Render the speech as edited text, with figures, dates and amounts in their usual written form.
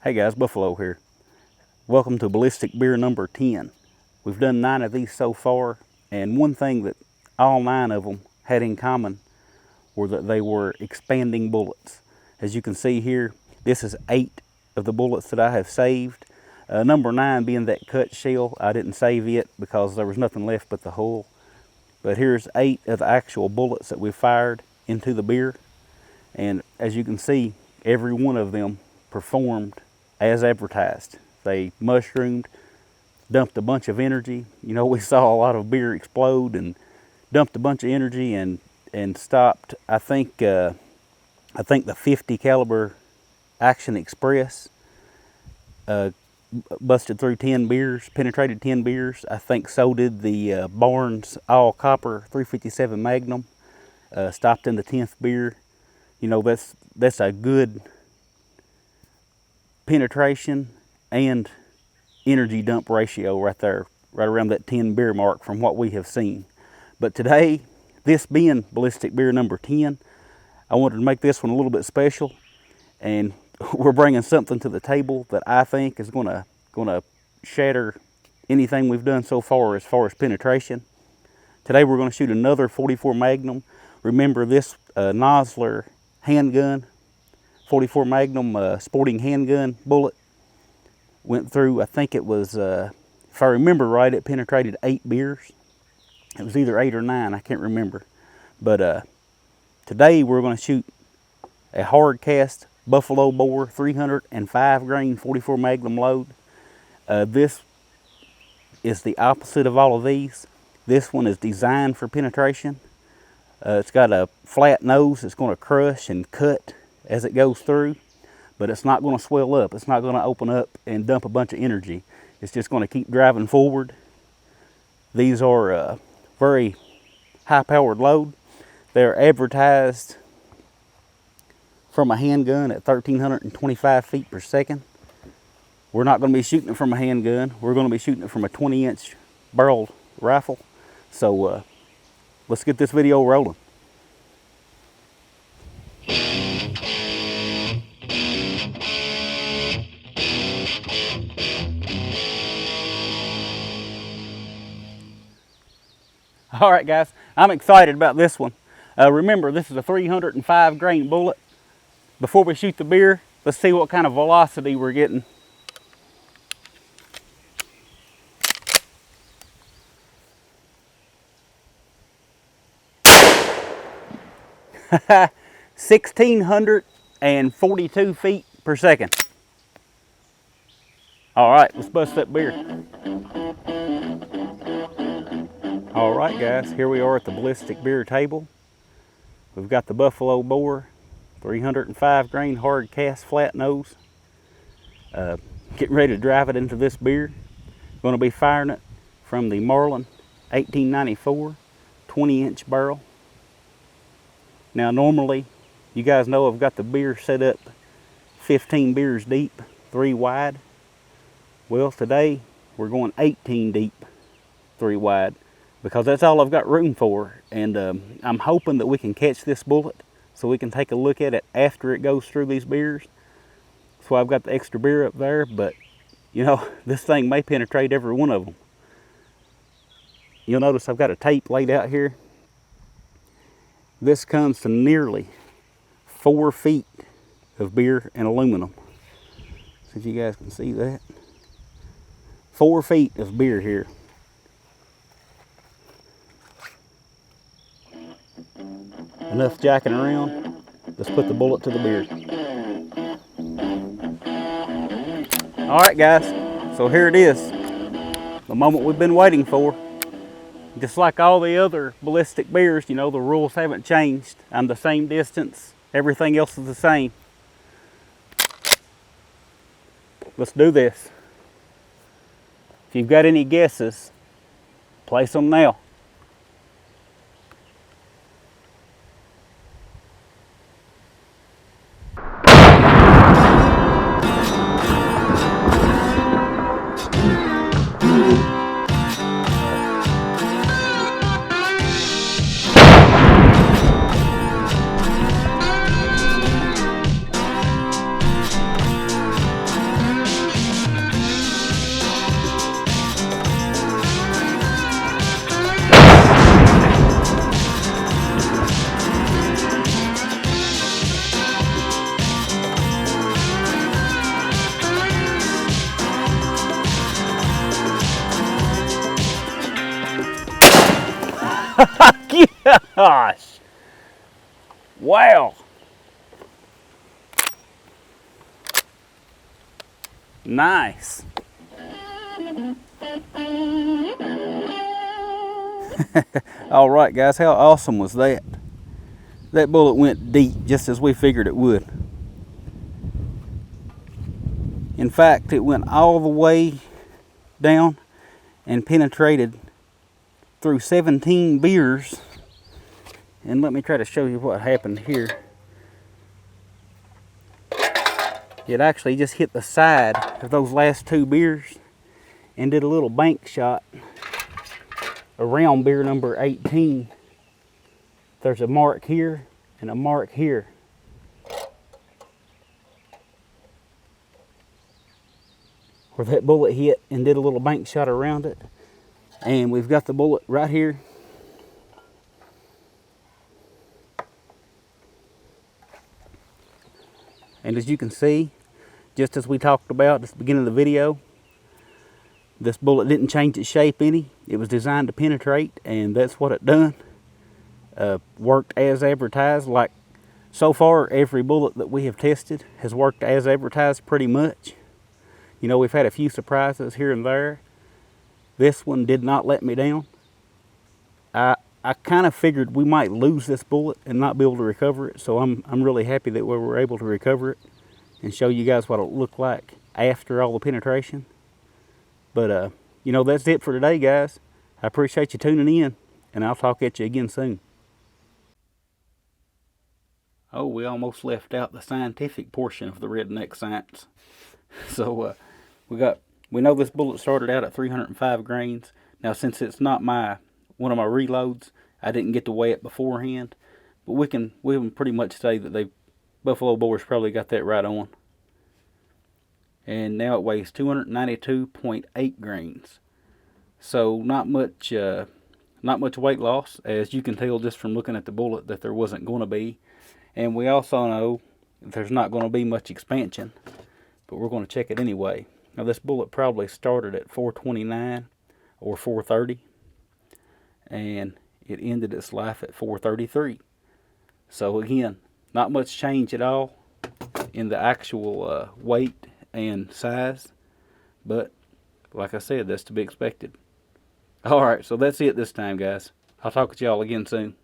Hey guys, Buffalo here. Welcome to Ballistic Beer number 10. We've done 9 of these so far, and one thing that all 9 of them had in common were that they were expanding bullets. As you can see here, this is 8 of the bullets that I have saved. Number 9 being that cut shell. I didn't save it because there was nothing left but the hull. But here's 8 of the actual bullets that we fired into the beer. And as you can see, every one of them performed as advertised. They mushroomed, dumped a bunch of energy. You know, we saw a lot of beer explode and dumped a bunch of energy and stopped. I think the 50 caliber Action Express busted through 10 beers, penetrated 10 beers. I think so did the Barnes all copper 357 Magnum. Stopped in the 10th beer. You know, that's a good penetration and energy dump ratio right there, right around that 10 beer mark from what we have seen. But today, this being Ballistic Beer number 10, I wanted to make this one a little bit special, and we're bringing something to the table that I think is gonna shatter anything we've done so far as penetration. Today we're gonna shoot another 44 Magnum. Remember this Nosler handgun, 44 Magnum sporting handgun bullet went through, I think it was, if I remember right, it penetrated 8 beers. It was either 8 or 9, I can't remember. But today we're going to shoot a hard cast Buffalo bore 305 grain 44 Magnum load. This is the opposite of all of these. This one is designed for penetration. It's got a flat nose. It's going to crush and cut as it goes through, but it's not going to swell up. It's not going to open up and dump a bunch of energy. It's just going to keep driving forward. These are a very high-powered load. They're advertised from a handgun at 1,325 feet per second. We're not going to be shooting it from a handgun. We're going to be shooting it from a 20-inch barrel rifle. So let's get this video rolling. All right, guys, I'm excited about this one. Remember, this is a 305 grain bullet. Before we shoot the beer, let's see what kind of velocity we're getting. Ha 1,642 feet per second. All right, let's bust that beer. All right, guys, here we are at the Ballistic Beer table. We've got the Buffalo bore, 305 grain hard cast flat nose. Getting ready to drive it into this beer. Going to be firing it from the Marlin 1894 20-inch barrel. Now normally, you guys know I've got the beer set up 15 beers deep, 3 wide. Well, today we're going 18 deep, 3 wide, because that's all I've got room for. And I'm hoping that we can catch this bullet so we can take a look at it after it goes through these beers. So I've got the extra beer up there, but you know, this thing may penetrate every one of them. You'll notice I've got a tape laid out here. This comes to nearly 4 feet of beer and aluminum. See if you guys can see that. 4 feet of beer here. Enough jacking around. Let's put the bullet to the beer. All right, guys, so here it is. The moment we've been waiting for. Just like all the other ballistic beers, you know, the rules haven't changed. I'm the same distance. Everything else is the same. Let's do this. If you've got any guesses, place them now. gosh. Wow. Nice. All right, guys, how awesome was that? That bullet went deep, just as we figured it would. In fact, it went all the way down and penetrated through 17 beers. And let me try to show you what happened here. It actually just hit the side of those last 2 beers and did a little bank shot around beer number 18. There's a mark here and a mark here. Where that bullet hit and did a little bank shot around it. And we've got the bullet right here. And as you can see, just as we talked about at the beginning of the video, this bullet didn't change its shape any. It was designed to penetrate, and that's what it done. Worked as advertised. Like, so far, every bullet that we have tested has worked as advertised pretty much. You know, we've had a few surprises here and there. This one did not let me down. I kind of figured we might lose this bullet and not be able to recover it, so I'm really happy that we were able to recover it and show you guys what it looked like after all the penetration. But, you know, that's it for today, guys. I appreciate you tuning in, and I'll talk at you again soon. Oh, we almost left out the scientific portion of the redneck science. So, we know this bullet started out at 305 grains. Now, since it's not one of my reloads, I didn't get to weigh it beforehand, but we can pretty much say that Buffalo Boys probably got that right on. And now it weighs 292.8 grains. So not much weight loss, as you can tell just from looking at the bullet that there wasn't going to be. And we also know there's not going to be much expansion, but we're going to check it anyway. Now this bullet probably started at 429 or 430, and it ended its life at 433. So again, not much change at all in the actual weight and size, but like I said, that's to be expected. Alright, so that's it this time, guys. I'll talk with y'all again soon.